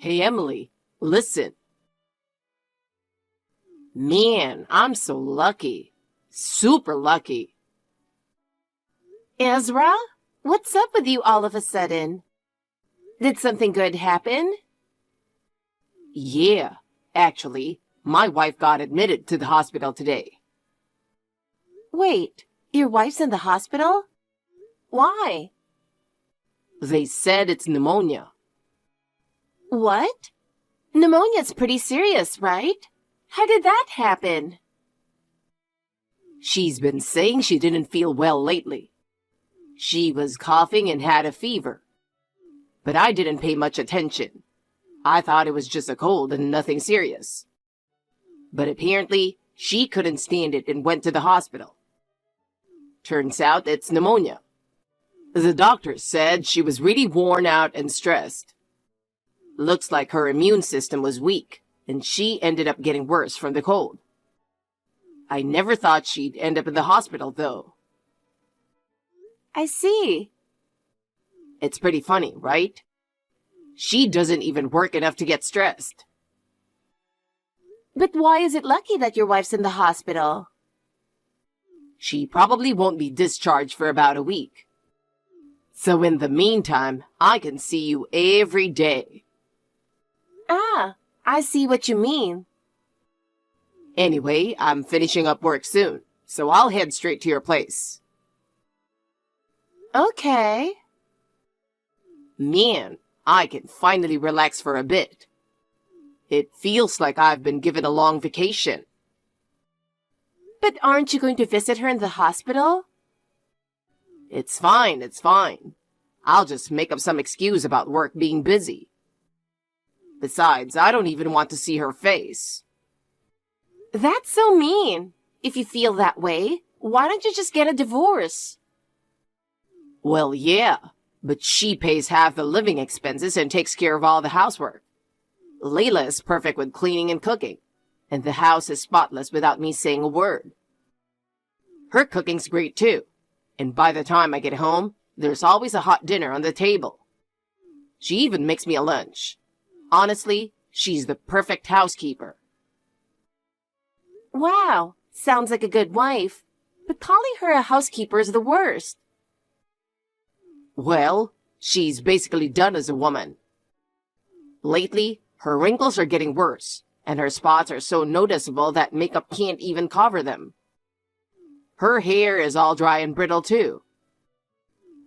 Hey, Emily, listen. Man, I'm so lucky. Super lucky. Ezra, what's up with you all of a sudden? Did something good happen? Yeah, actually, my wife got admitted to the hospital today. Wait, your wife's in the hospital? Why? They said it's pneumonia. What? Pneumonia's pretty serious, right? How did that happen? She's been saying she didn't feel well lately. She was coughing and had a fever. But I didn't pay much attention. I thought it was just a cold and nothing serious. But apparently, she couldn't stand it and went to the hospital. Turns out it's pneumonia. The doctor said she was really worn out and stressed. Looks like her immune system was weak, and she ended up getting worse from the cold. I never thought she'd end up in the hospital, though. I see. It's pretty funny, right? She doesn't even work enough to get stressed. But why is it lucky that your wife's in the hospital? She probably won't be discharged for about a week. So in the meantime, I can see you every day. Ah, I see what you mean. Anyway, I'm finishing up work soon, so I'll head straight to your place. Okay. Man, I can finally relax for a bit. It feels like I've been given a long vacation. But aren't you going to visit her in the hospital? It's fine, it's fine. I'll just make up some excuse about work being busy. Besides, I don't even want to see her face. That's so mean. If you feel that way, why don't you just get a divorce? Well, yeah, but she pays half the living expenses and takes care of all the housework. Layla is perfect with cleaning and cooking, and the house is spotless without me saying a word. Her cooking's great too, and by the time I get home, there's always a hot dinner on the table. She even makes me a lunch. Honestly, she's the perfect housekeeper. Wow, sounds like a good wife. But calling her a housekeeper is the worst. Well, she's basically done as a woman. Lately, her wrinkles are getting worse, and her spots are so noticeable that makeup can't even cover them. Her hair is all dry and brittle too.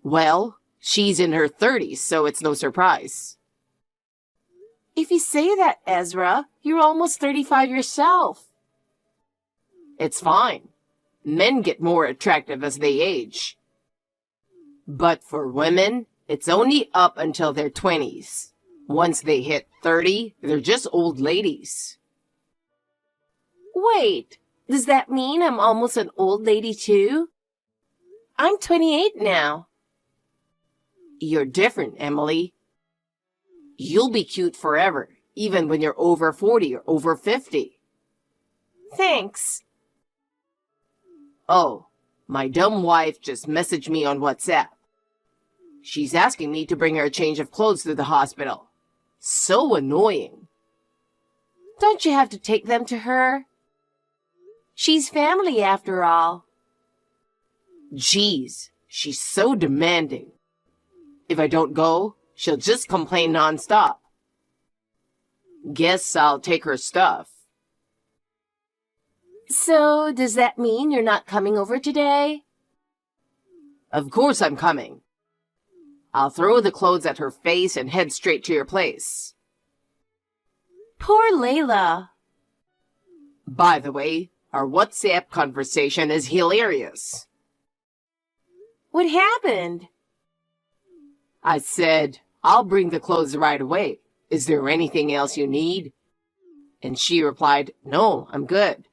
Well, she's in her 30s, so it's no surprise. If you say that, Ezra, you're almost 35 yourself. It's fine. Men get more attractive as they age. But for women, it's only up until their 20s. Once they hit 30, they're just old ladies. Wait, does that mean I'm almost an old lady too? I'm 28 now. You're different, Emily. You'll be cute forever, even when you're over 40 or over 50. Thanks. Oh, my dumb wife just messaged me on WhatsApp. She's asking me to bring her a change of clothes to the hospital. So annoying. Don't you have to take them to her? She's family after all. Jeez, she's so demanding. If I don't go, she'll just complain nonstop. Guess I'll take her stuff. So, does that mean you're not coming over today? Of course I'm coming. I'll throw the clothes at her face and head straight to your place. Poor Layla. By the way, our WhatsApp conversation is hilarious. What happened? I said, I'll bring the clothes right away. Is there anything else you need? And she replied, no, I'm good.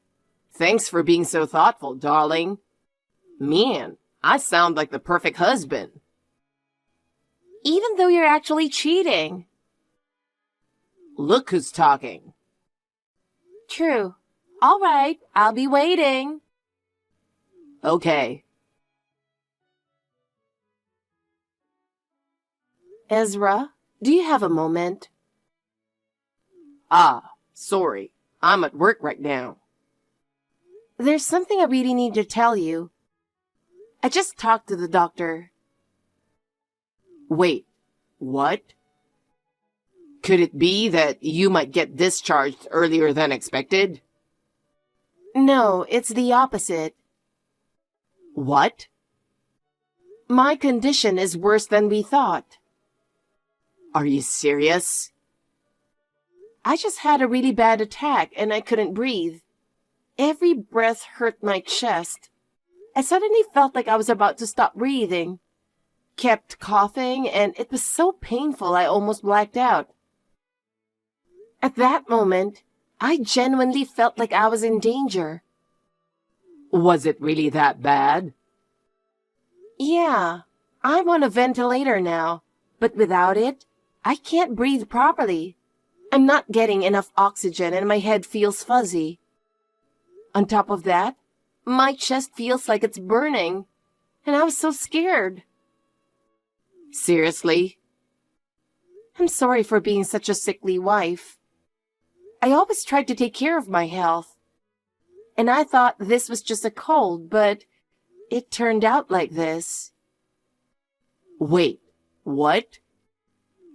Thanks for being so thoughtful, darling. Man, I sound like the perfect husband. Even though you're actually cheating. Look who's talking. True. All right, I'll be waiting. Okay. Ezra, do you have a moment? Sorry. I'm at work right now. There's something I really need to tell you. I just talked to the doctor. Wait, what? Could it be that you might get discharged earlier than expected? No, it's the opposite. What? My condition is worse than we thought. Are you serious? I just had a really bad attack and I couldn't breathe. Every breath hurt my chest. I suddenly felt like I was about to stop breathing. Kept coughing and it was so painful I almost blacked out. At that moment, I genuinely felt like I was in danger. Was it really that bad? Yeah, I'm on a ventilator now, but without it, I can't breathe properly. I'm not getting enough oxygen and my head feels fuzzy. On top of that, my chest feels like it's burning, and I was so scared. Seriously? I'm sorry for being such a sickly wife. I always tried to take care of my health, and I thought this was just a cold, but it turned out like this. Wait, what?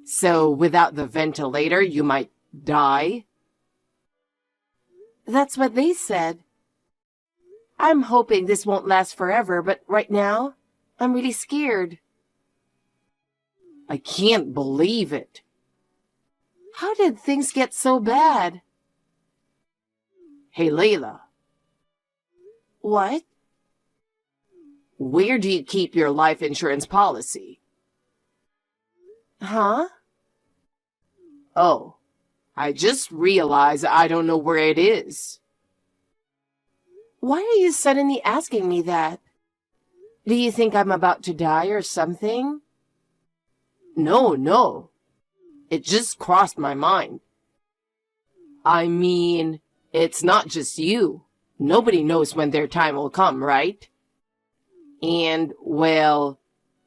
So without the ventilator, you might die? That's what they said. I'm hoping this won't last forever, but right now, I'm really scared. I can't believe it. How did things get so bad? Hey, Layla. What? Where do you keep your life insurance policy? Huh? Oh, I just realized I don't know where it is. Why are you suddenly asking me that? Do you think I'm about to die or something? No. It just crossed my mind. I mean, it's not just you. Nobody knows when their time will come, right? And, well,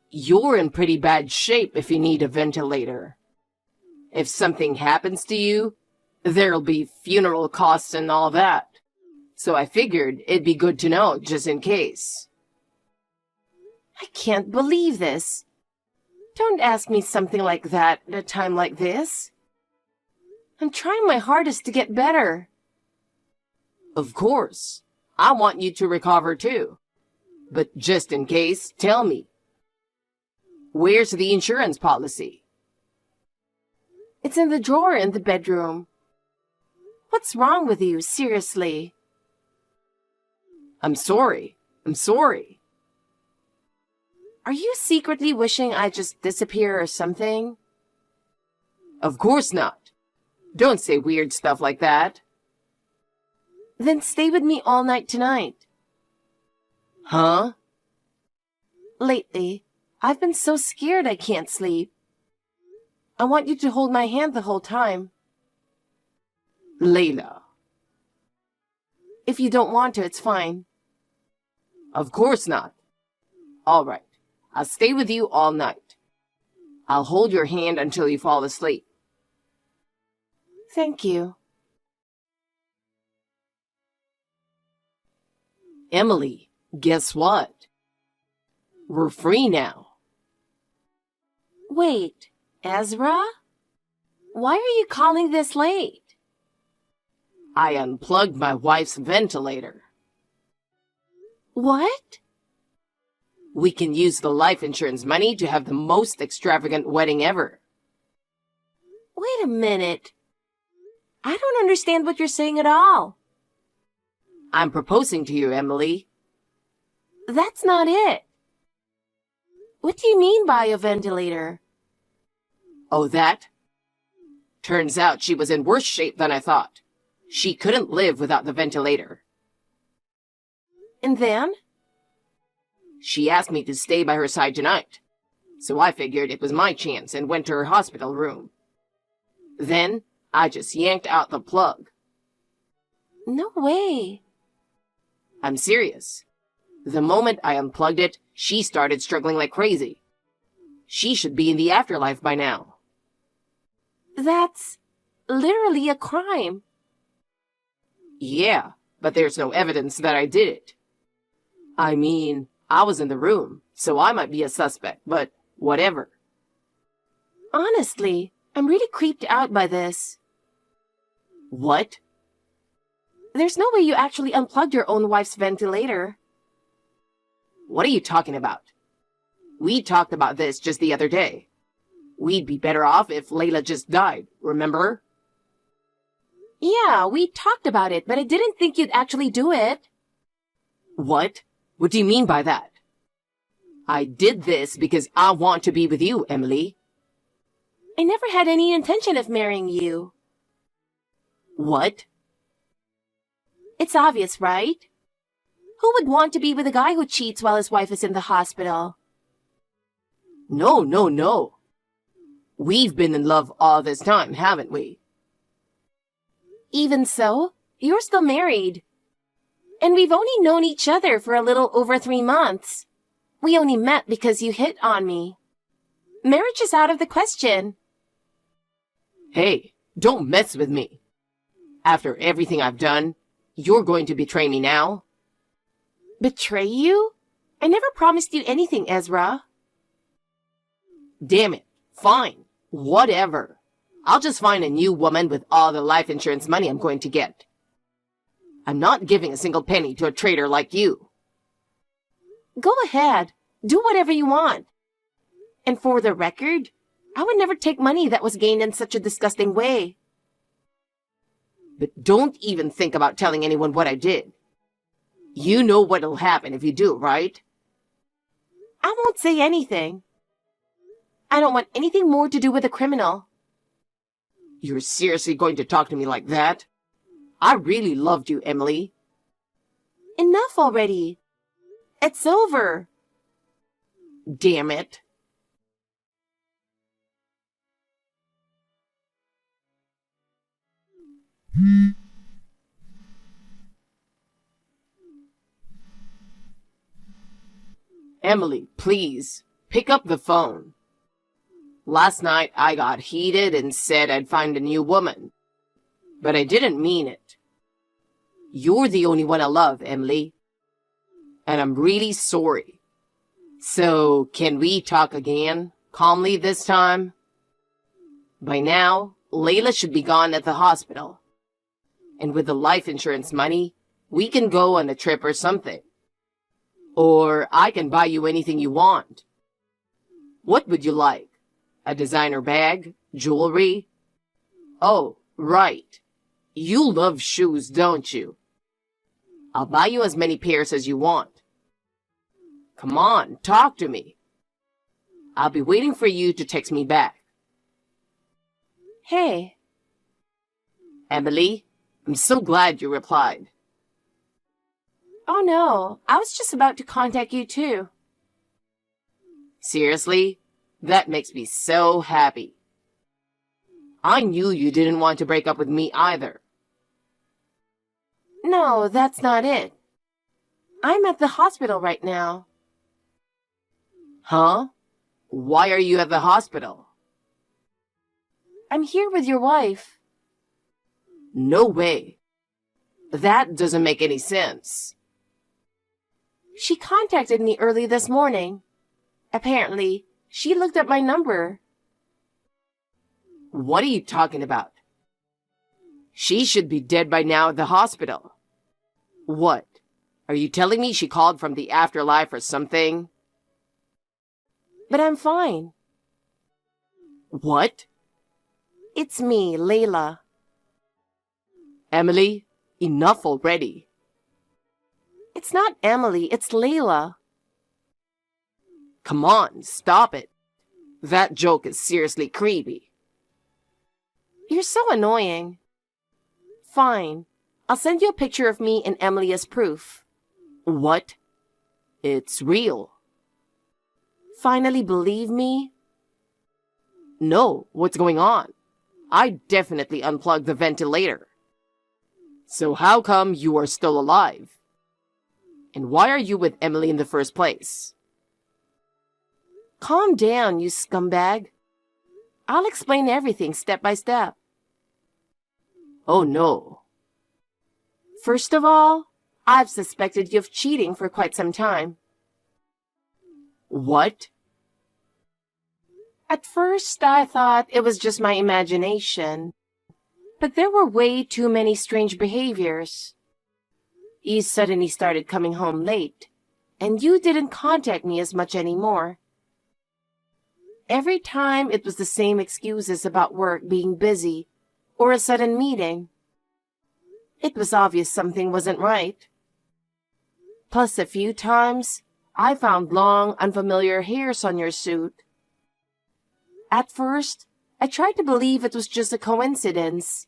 you're in pretty bad shape if you need a ventilator. If something happens to you, there'll be funeral costs and all that. So I figured it'd be good to know, just in case. I can't believe this. Don't ask me something like that at a time like this. I'm trying my hardest to get better. Of course. I want you to recover too. But just in case, tell me. Where's the insurance policy? It's in the drawer in the bedroom. What's wrong with you, seriously? I'm sorry. Are you secretly wishing I'd just disappear or something? Of course not. Don't say weird stuff like that. Then stay with me all night tonight. Huh? Lately, I've been so scared I can't sleep. I want you to hold my hand the whole time. Layla. If you don't want to, it's fine. Of course not. All right. I'll stay with you all night. I'll hold your hand until you fall asleep. Thank you. Emily, guess what? We're free now. Wait, Ezra? Why are you calling this late? I unplugged my wife's ventilator. What? We can use the life insurance money to have the most extravagant wedding ever. Wait a minute. I don't understand what you're saying at all. I'm proposing to you, Emily. That's not it. What do you mean by a ventilator? Oh, that? Turns out she was in worse shape than I thought. She couldn't live without the ventilator. And then? She asked me to stay by her side tonight, so I figured it was my chance and went to her hospital room. Then, I just yanked out the plug. No way. I'm serious. The moment I unplugged it, she started struggling like crazy. She should be in the afterlife by now. That's... literally a crime. Yeah, but there's no evidence that I did it. I mean, I was in the room, so I might be a suspect, but whatever. Honestly, I'm really creeped out by this. What? There's no way you actually unplugged your own wife's ventilator. What are you talking about? We talked about this just the other day. We'd be better off if Layla just died, remember? Yeah, we talked about it, but I didn't think you'd actually do it. What? What do you mean by that? I did this because I want to be with you, Emily. I never had any intention of marrying you. What? It's obvious, right? Who would want to be with a guy who cheats while his wife is in the hospital? No. We've been in love all this time, haven't we? Even so, you're still married. And we've only known each other for a little over 3 months. We only met because you hit on me. Marriage is out of the question. Hey, don't mess with me. After everything I've done, you're going to betray me now? Betray you? I never promised you anything, Ezra. Damn it. Fine. Whatever. I'll just find a new woman with all the life insurance money I'm going to get. I'm not giving a single penny to a traitor like you. Go ahead. Do whatever you want. And for the record, I would never take money that was gained in such a disgusting way. But don't even think about telling anyone what I did. You know what'll happen if you do, right? I won't say anything. I don't want anything more to do with a criminal. You're seriously going to talk to me like that? I really loved you, Emily. Enough already. It's over. Damn it. Emily, please, pick up the phone. Last night I got heated and said I'd find a new woman. But I didn't mean it. You're the only one I love, Emily. And I'm really sorry. So, can we talk again, calmly this time? By now, Layla should be gone at the hospital. And with the life insurance money, we can go on a trip or something. Or I can buy you anything you want. What would you like? A designer bag? Jewelry? Oh, right. You love shoes, don't you? I'll buy you as many pairs as you want. Come on, talk to me. I'll be waiting for you to text me back. Hey. Emily, I'm so glad you replied. Oh no, I was just about to contact you too. Seriously? That makes me so happy. I knew you didn't want to break up with me either. No, that's not it. I'm at the hospital right now. Huh? Why are you at the hospital? I'm here with your wife. No way. That doesn't make any sense. She contacted me early this morning. Apparently, she looked up my number. What are you talking about? She should be dead by now at the hospital. What? Are you telling me she called from the afterlife or something? But I'm fine. What? It's me, Layla. Emily, enough already. It's not Emily, it's Layla. Come on, stop it. That joke is seriously creepy. You're so annoying. Fine. I'll send you a picture of me and Emily as proof. What? It's real. Finally believe me? No, what's going on? I definitely unplugged the ventilator. So how come you are still alive? And why are you with Emily in the first place? Calm down, you scumbag. I'll explain everything step by step. Oh no. First of all, I've suspected you of cheating for quite some time. What? At first, I thought it was just my imagination, but there were way too many strange behaviors. You suddenly started coming home late, and you didn't contact me as much anymore. Every time it was the same excuses about work being busy or a sudden meeting. It was obvious something wasn't right. Plus, a few times, I found long, unfamiliar hairs on your suit. At first, I tried to believe it was just a coincidence.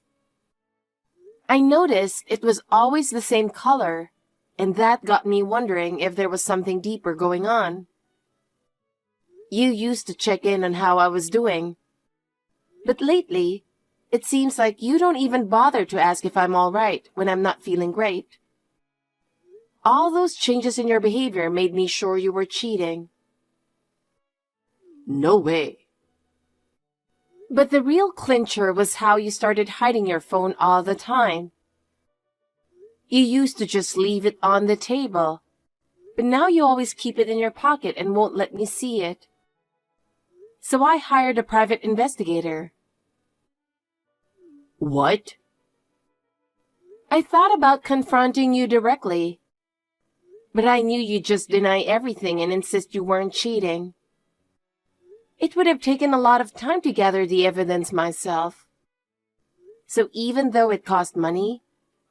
I noticed it was always the same color, and that got me wondering if there was something deeper going on. You used to check in on how I was doing, but lately, it seems like you don't even bother to ask if I'm all right when I'm not feeling great. All those changes in your behavior made me sure you were cheating. No way. But the real clincher was how you started hiding your phone all the time. You used to just leave it on the table, but now you always keep it in your pocket and won't let me see it. So I hired a private investigator. What? I thought about confronting you directly, but I knew you'd just deny everything and insist you weren't cheating. It would have taken a lot of time to gather the evidence myself. So even though it cost money,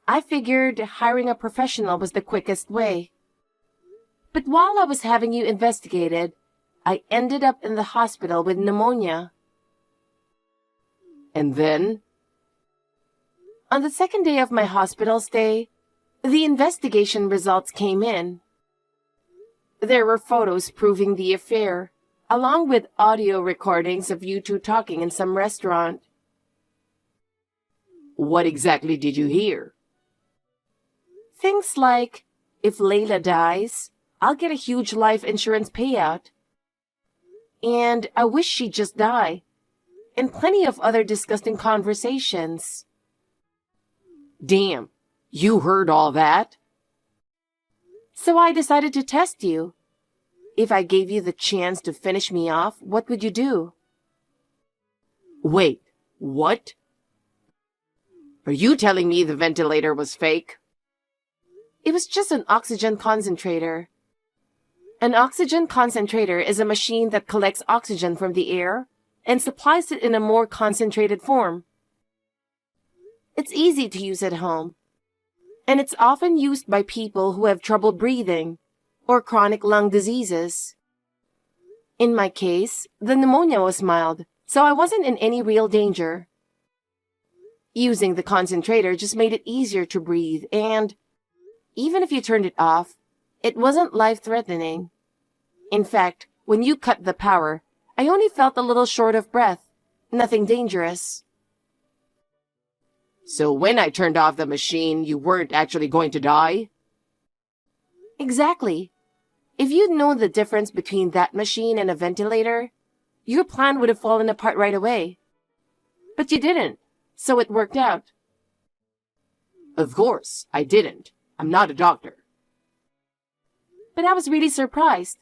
I figured hiring a professional was the quickest way. But while I was having you investigated, I ended up in the hospital with pneumonia. And then? On the second day of my hospital stay, the investigation results came in. There were photos proving the affair, along with audio recordings of you two talking in some restaurant. What exactly did you hear? Things like, if Layla dies, I'll get a huge life insurance payout. And I wish she'd just die. And plenty of other disgusting conversations. Damn, you heard all that? So I decided to test you. If I gave you the chance to finish me off, what would you do? Wait, what? Are you telling me the ventilator was fake? It was just an oxygen concentrator. An oxygen concentrator is a machine that collects oxygen from the air and supplies it in a more concentrated form. It's easy to use at home, and it's often used by people who have trouble breathing or chronic lung diseases. In my case, the pneumonia was mild, so I wasn't in any real danger. Using the concentrator just made it easier to breathe, and even if you turned it off, it wasn't life-threatening. In fact, when you cut the power, I only felt a little short of breath. Nothing dangerous. So when I turned off the machine, you weren't actually going to die? Exactly. If you'd known the difference between that machine and a ventilator, your plan would have fallen apart right away. But you didn't, so it worked out. Of course, I didn't. I'm not a doctor. But I was really surprised.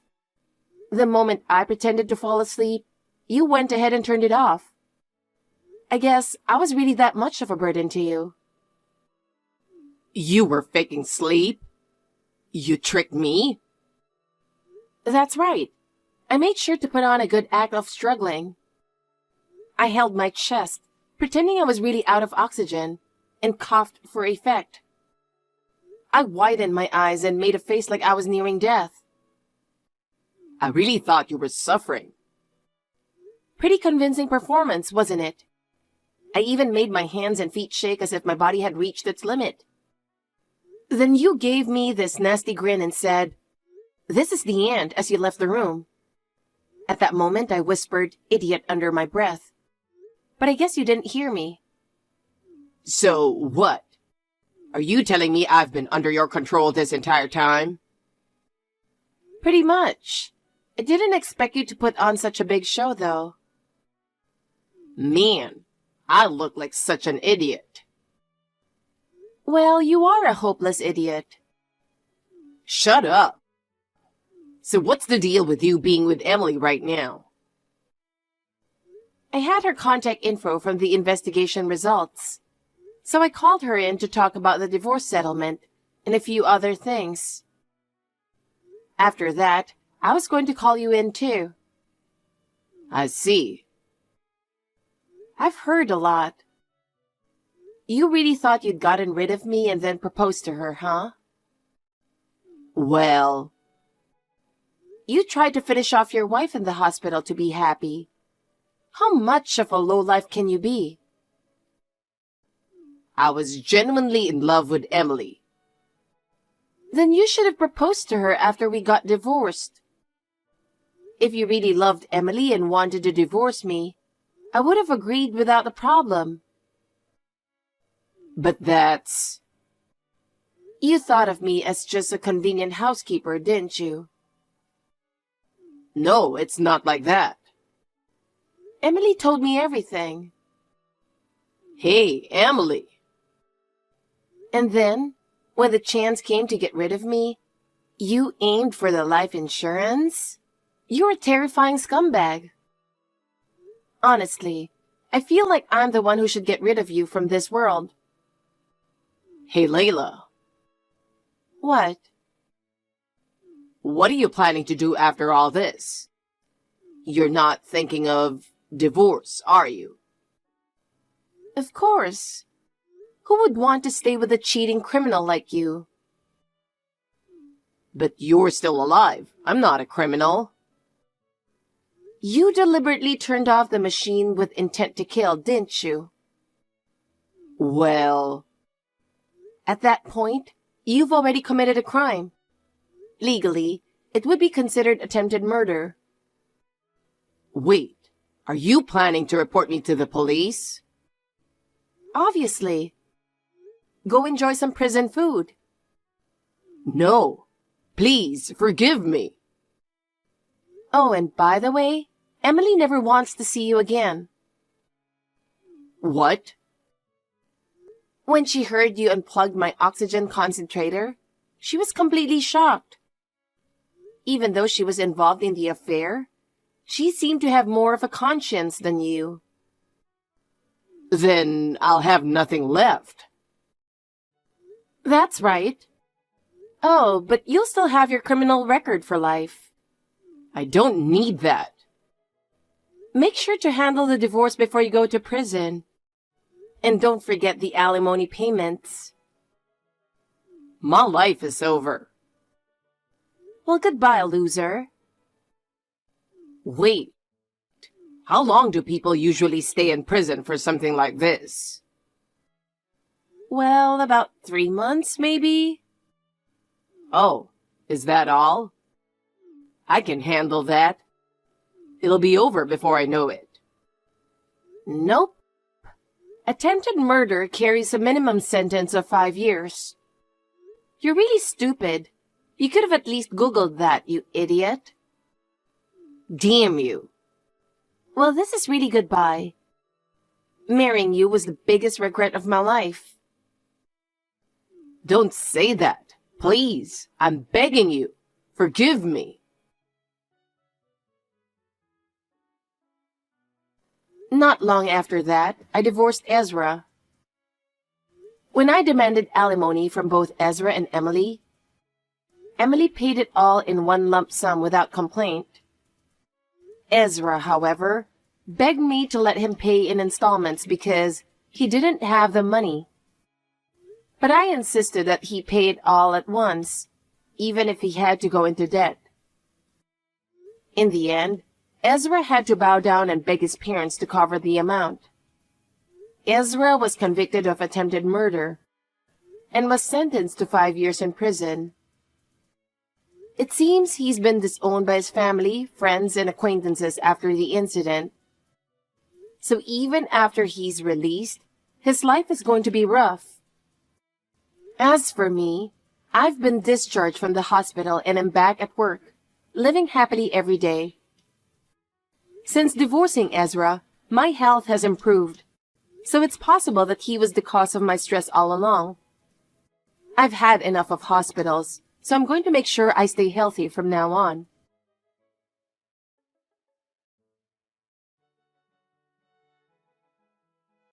The moment I pretended to fall asleep, you went ahead and turned it off. I guess I was really that much of a burden to you. You were faking sleep? You tricked me? That's right. I made sure to put on a good act of struggling. I held my chest, pretending I was really out of oxygen, and coughed for effect. I widened my eyes and made a face like I was nearing death. I really thought you were suffering. Pretty convincing performance, wasn't it? I even made my hands and feet shake as if my body had reached its limit. Then you gave me this nasty grin and said, "This is the end," as you left the room. At that moment, I whispered, "Idiot," under my breath. But I guess you didn't hear me. So what? Are you telling me I've been under your control this entire time? Pretty much. I didn't expect you to put on such a big show, though. Man, I look like such an idiot. Well, you are a hopeless idiot. Shut up. So what's the deal with you being with Emily right now? I had her contact info from the investigation results. So I called her in to talk about the divorce settlement and a few other things. After that, I was going to call you in too. I see. I've heard a lot. You really thought you'd gotten rid of me and then proposed to her, huh? Well, you tried to finish off your wife in the hospital to be happy. How much of a lowlife can you be? I was genuinely in love with Emily. Then you should have proposed to her after we got divorced. If you really loved Emily and wanted to divorce me, I would have agreed without a problem. But that's... You thought of me as just a convenient housekeeper, didn't you? No, it's not like that. Emily told me everything. Hey, Emily. And then, when the chance came to get rid of me, you aimed for the life insurance? You're a terrifying scumbag. Honestly, I feel like I'm the one who should get rid of you from this world. Hey, Layla. What? What are you planning to do after all this? You're not thinking of divorce, are you? Of course. Who would want to stay with a cheating criminal like you? But you're still alive. I'm not a criminal. You deliberately turned off the machine with intent to kill, didn't you? Well... At that point, you've already committed a crime. Legally, it would be considered attempted murder. Wait, are you planning to report me to the police? Obviously. Go enjoy some prison food. No. Please, forgive me. Oh, and by the way, Emily never wants to see you again. What? When she heard you unplugged my oxygen concentrator, she was completely shocked. Even though she was involved in the affair, she seemed to have more of a conscience than you. Then I'll have nothing left. That's right. Oh, but you'll still have your criminal record for life. I don't need that. Make sure to handle the divorce before you go to prison. And don't forget the alimony payments. My life is over. Well, goodbye, loser. Wait. How long do people usually stay in prison for something like this? Well, about 3 months, maybe. Oh, is that all? I can handle that. It'll be over before I know it. Nope. Attempted murder carries a minimum sentence of 5 years. You're really stupid. You could have at least Googled that, you idiot. Damn you. Well, this is really goodbye. Marrying you was the biggest regret of my life. Don't say that. Please, I'm begging you. Forgive me. Not long after that, I divorced Ezra. When I demanded alimony from both Ezra and Emily, Emily paid it all in one lump sum without complaint. Ezra, however, begged me to let him pay in installments because he didn't have the money. But I insisted that he pay it all at once, even if he had to go into debt. In the end, Ezra had to bow down and beg his parents to cover the amount. Ezra was convicted of attempted murder and was sentenced to 5 years in prison. It seems he's been disowned by his family, friends, and acquaintances after the incident. So even after he's released, his life is going to be rough. As for me, I've been discharged from the hospital and am back at work, living happily every day. Since divorcing Ezra, my health has improved, so it's possible that he was the cause of my stress all along. I've had enough of hospitals, so I'm going to make sure I stay healthy from now on.